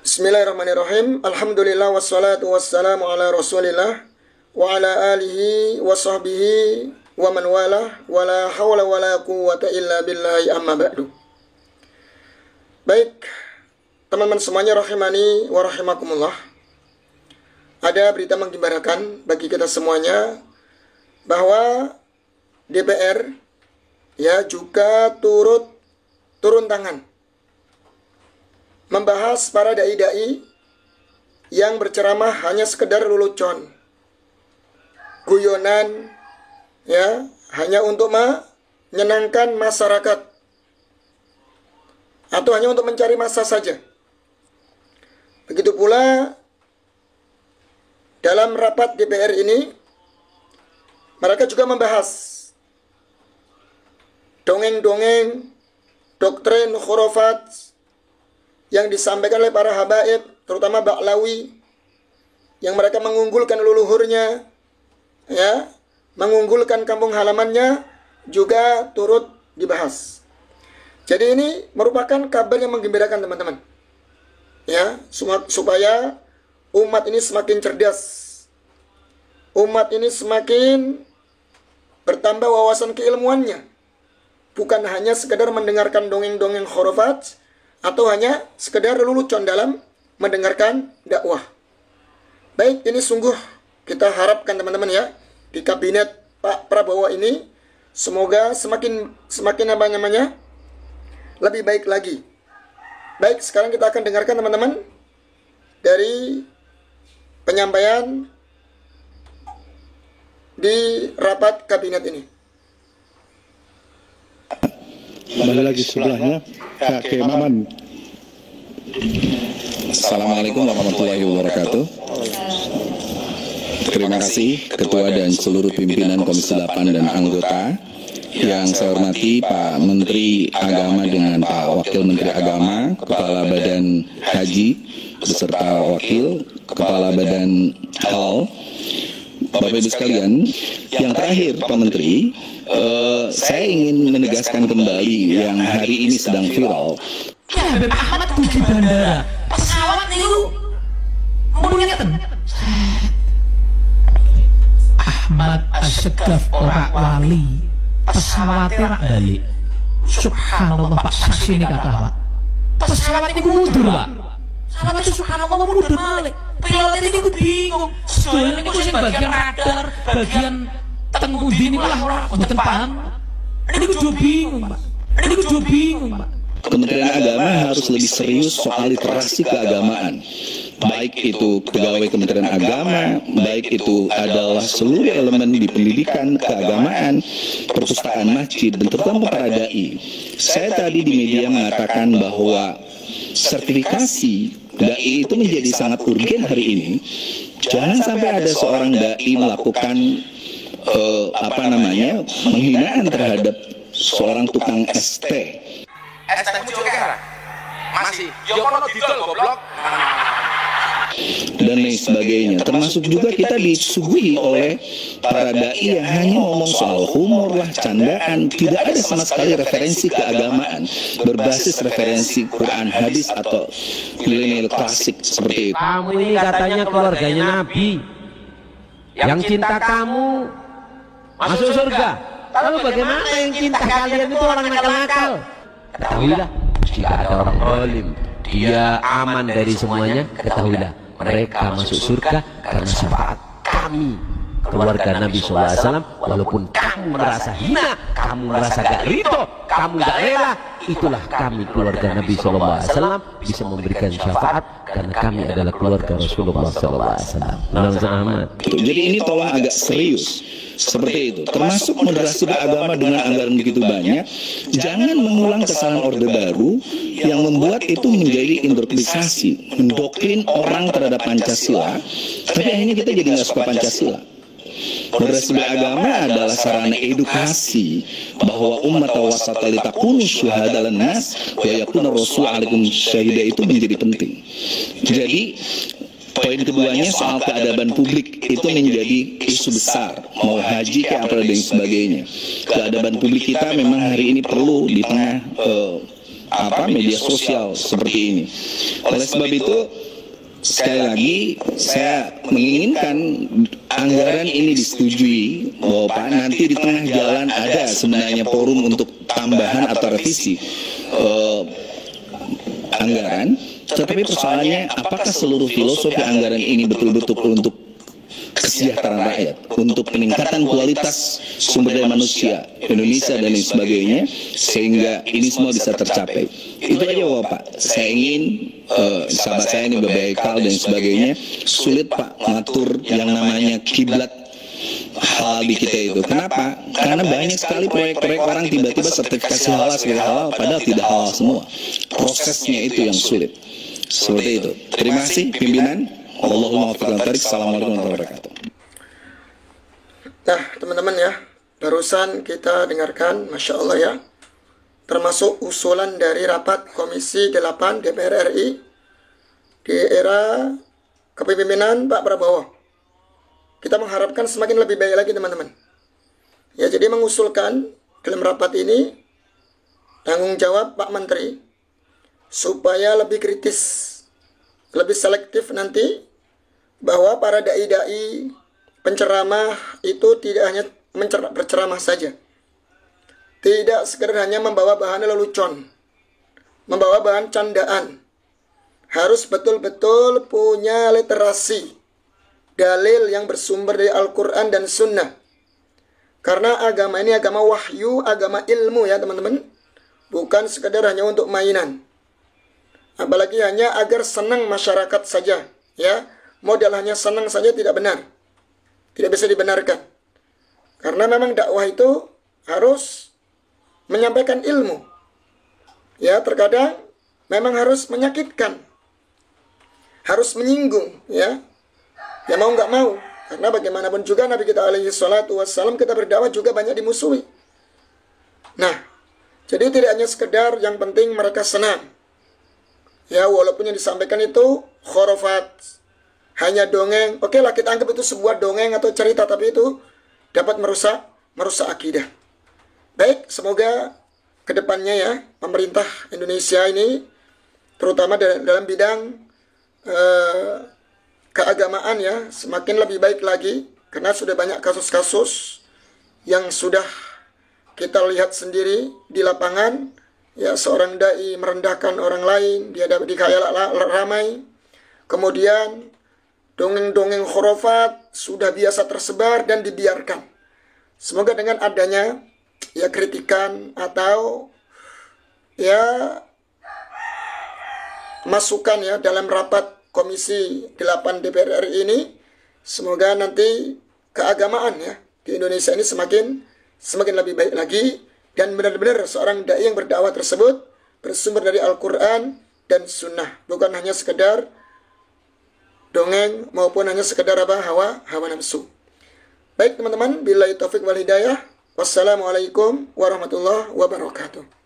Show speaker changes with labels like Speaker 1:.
Speaker 1: Bismillahirrahmanirrahim. Alhamdulillah wassalatu wassalamu ala Rasulillah wa ala alihi wa sahbihi wa man walah wa la hawla wa la quwwata illa billahi amma ba'du. Baik, teman-teman semuanya rahimani wa rahimakumullah. Ada berita menggembirakan bagi kita semuanya bahwa DPR juga turun tangan membahas para dai-dai yang berceramah hanya sekedar lelucon, guyonan, hanya untuk menyenangkan masyarakat atau hanya untuk mencari massa saja. Begitu pula dalam rapat DPR ini mereka juga membahas dongeng-dongeng, doktrin khurafat yang disampaikan oleh para habaib, terutama Ba'lawi, yang mereka mengunggulkan leluhurnya, mengunggulkan kampung halamannya, juga turut dibahas. Jadi ini merupakan kabar yang menggembirakan, teman-teman. Supaya umat ini semakin cerdas, umat ini semakin bertambah wawasan keilmuannya, bukan hanya sekedar mendengarkan dongeng-dongeng khurafat atau hanya sekedar lelucon dalam mendengarkan dakwah. Baik, ini sungguh kita harapkan teman-teman di kabinet Pak Prabowo ini semoga semakin lebih baik lagi. Baik, sekarang kita akan dengarkan teman-teman dari penyampaian di rapat kabinet ini.
Speaker 2: Kembali lagi sebelahnya Kakek Maman.
Speaker 3: Assalamualaikum warahmatullahi wabarakatuh. Terima kasih Ketua dan seluruh pimpinan Komisi 8 dan anggota. Yang saya hormati Pak Menteri Agama dengan Pak Wakil Menteri Agama, Kepala Badan Haji beserta Wakil Kepala Badan Halal, Bapak Ibu sekalian. Yang terakhir Pak Menteri, saya ingin menegaskan kembali yang hari ini sedang viral.
Speaker 4: Habib Ahmad di bandara pesawat niku ngeten. Ahmad Asy-Syaggaf ora wali, pesawate rak balik. Subhanallah Pak, saksi ini kata Pak. Pesawat niku mundur Pak. Pesawat itu subhanallah mundur balik. Pilot ini bingung. Sedoyo niku sing bagian radar, bagian teng pundi niku lah mboten paham. Niku do bingung Pak. Niku do bingung Pak.
Speaker 3: Kementerian Agama harus lebih serius soal literasi keagamaan. Baik itu pegawai Kementerian Agama, baik itu adalah seluruh elemen di pendidikan keagamaan, perpustakaan masjid, dan terutama para dai. Saya tadi di media mengatakan bahwa sertifikasi dai itu menjadi sangat urgen hari ini. Jangan sampai ada seorang dai melakukan penghinaan terhadap seorang tukang ST.
Speaker 5: ST muncul kira masih yokono didol goblok
Speaker 3: dan lain sebagainya. Termasuk juga kita disuguhi oleh para dai yang hanya ngomong soal humor lah, candaan, tidak ada sama sekali referensi keagamaan berbasis referensi Quran, hadis atau nilai-nilai klasik seperti itu.
Speaker 6: Kamu ini katanya keluarganya Nabi, yang cinta kamu masuk surga. Lalu bagaimana yang cinta kalian itu orang nakal-nakal? Ketahuilah, jika ada orang zalim, dia aman dari semuanya. Ketahuilah, mereka masuk surga karena syafaat kami, keluarga Nabi SAW. Walaupun kamu merasa hina, kamu merasa gak ridho, kamu gak rela, itulah kami keluarga Nabi SAW bisa memberikan syafaat karena kami adalah keluarga Rasulullah SAW.
Speaker 3: Jadi ini tolong agak serius. Seperti itu, termasuk moderasi beragama dengan anggaran begitu banyak. Jangan mengulang kesalahan Orde Baru yang membuat itu menjadi interpretasi, mendoktrin orang terhadap Pancasila, tapi akhirnya kita jadi nggak suka Pancasila. Moderasi beragama adalah sarana edukasi bahwa umat wasata litakunu syuhada linnas wa yakuna rasul alaikum syahida itu menjadi penting. Jadi poin keduanya soal keadaban publik itu menjadi isu besar, mau haji ke apa dan sebagainya. Keadaban publik kita memang hari ini perlu di tengah media sosial seperti ini. Oleh sebab itu, sekali lagi saya menginginkan anggaran ini disetujui, bahwa Pak nanti di tengah jalan ada sebenarnya forum untuk tambahan atau revisi anggaran. Tetapi persoalannya, apakah seluruh filosofi anggaran ini betul-betul untuk kesejahteraan rakyat, untuk peningkatan kualitas sumber daya manusia Indonesia dan lain sebagainya, sehingga ini semua bisa tercapai. Itu aja Bapak. Saya ingin sahabat saya ini berbekal dan sebagainya, sulit Pak mengatur yang namanya kiblat halal di kita itu. Kenapa? Karena banyak sekali proyek-proyek orang tiba-tiba sertifikasi halal sebagai halal, padahal tidak halal semua. Prosesnya itu yang sulit. Seperti itu. Terima kasih pimpinan. Allahumma wafiq. Assalamualaikum warahmatullahi wabarakatuh.
Speaker 1: Nah, teman-teman ya, barusan kita dengarkan, Masya Allah ya, termasuk usulan dari rapat Komisi 8 DPR RI di era kepemimpinan Pak Prabowo. Kita mengharapkan semakin lebih baik lagi teman-teman. Ya, jadi mengusulkan dalam rapat ini tanggung jawab Pak Menteri supaya lebih kritis, lebih selektif nanti, bahwa para dai-dai penceramah itu tidak hanya berceramah saja. Tidak sekedar hanya membawa bahan lelucon, membawa bahan candaan. Harus betul-betul punya literasi, dalil yang bersumber dari Al-Quran dan Sunnah. Karena agama ini agama wahyu, agama ilmu ya teman-teman. Bukan sekedar hanya untuk mainan. Apalagi hanya agar senang masyarakat saja, ya. Modal hanya senang saja tidak benar. Tidak bisa dibenarkan. Karena memang dakwah itu harus menyampaikan ilmu. Ya, terkadang memang harus menyakitkan. Harus menyinggung, ya. Ya mau nggak mau. Karena bagaimanapun juga Nabi kita alaihi salatu wassalam, kita berdakwah juga banyak dimusuhi. Nah, jadi tidak hanya sekedar yang penting mereka senang. Ya, walaupun yang disampaikan itu khurafat, hanya dongeng. Oke lah, kita anggap itu sebuah dongeng atau cerita, tapi itu dapat merusak akidah. Baik, semoga kedepannya ya, pemerintah Indonesia ini, terutama dalam bidang keagamaan ya, semakin lebih baik lagi. Karena sudah banyak kasus-kasus yang sudah kita lihat sendiri di lapangan. Ya, seorang dai merendahkan orang lain, dia dapat dikhayalat ramai. Kemudian dongeng-dongeng khurafat sudah biasa tersebar dan dibiarkan. Semoga dengan adanya ya kritikan atau ya masukan ya dalam rapat Komisi 8 DPR RI ini, semoga nanti keagamaan ya di Indonesia ini semakin lebih baik lagi, dan benar-benar seorang dai yang berdakwah tersebut bersumber dari Al-Quran dan Sunnah, bukan hanya sekedar dongeng maupun hanya sekedar hawa nafsu. Baik teman-teman, billahi taufik wal hidayah. Wassalamualaikum warahmatullahi wabarakatuh.